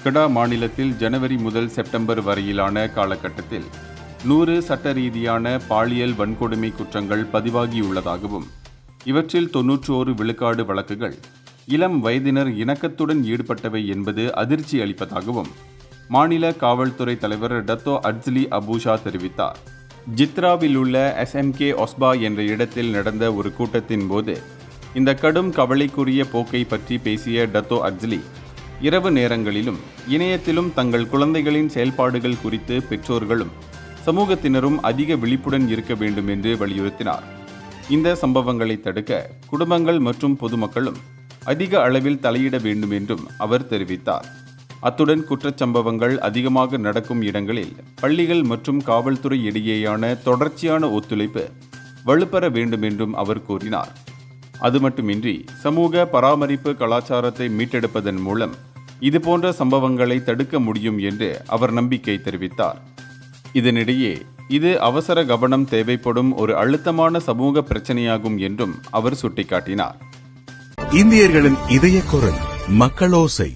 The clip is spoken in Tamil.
கெடா மாநிலத்தில் ஜனவரி முதல் செப்டம்பர் வரையிலான காலகட்டத்தில் 100 சட்ட ரீதியான பாலியல் வன்கொடுமை குற்றங்கள் பதிவாகியுள்ளதாகவும் இவற்றில் 91 விழுக்காடு வழக்குகள் இளம் வயதினர் இணக்கத்துடன் ஈடுபட்டவை என்பது அதிர்ச்சி அளிப்பதாகவும் மாநில காவல்துறை தலைவர் டத்தோ அட்ஸ்லி அபூஷா தெரிவித்தார். ஜித்ராவில் உள்ள SMK ஒஸ்பா என்ற இடத்தில் நடந்த ஒரு கூட்டத்தின் போது இந்த கடும் கவலைக்குரிய போக்கை பற்றி பேசிய டத்தோ அட்ஸ்லி, இரவு நேரங்களிலும் இணையத்திலும் தங்கள் குழந்தைகளின் செயல்பாடுகள் குறித்து பெற்றோர்களும் சமூகத்தினரும் அதிக விழிப்புடன் இருக்க வேண்டும் என்று வலியுறுத்தினார். இந்த சம்பவங்களை தடுக்க குடும்பங்கள் மற்றும் பொதுமக்களும் அதிக அளவில் தலையிட வேண்டும் என்றும் அவர் தெரிவித்தார். அத்துடன் குற்றச்சம்பவங்கள் அதிகமாக நடக்கும் இடங்களில் பள்ளிகள் மற்றும் காவல்துறை இடையேயான தொடர்ச்சியான ஒத்துழைப்பு வலுப்பெற வேண்டும் என்றும் அவர் கூறினார். அது மட்டுமின்றி சமூக பராமரிப்பு கலாச்சாரத்தை மீட்டெடுப்பதன் மூலம் இதுபோன்ற சம்பவங்களை தடுக்க முடியும் என்று அவர் நம்பிக்கை தெரிவித்தார். இதனிடையே இது அவசர கவனம் தேவைப்படும் ஒரு அழுத்தமான சமூக பிரச்சனையாகும் என்றும் அவர் சுட்டிக்காட்டினார். இந்தியர்களின் இதய குரல் மக்களோசை.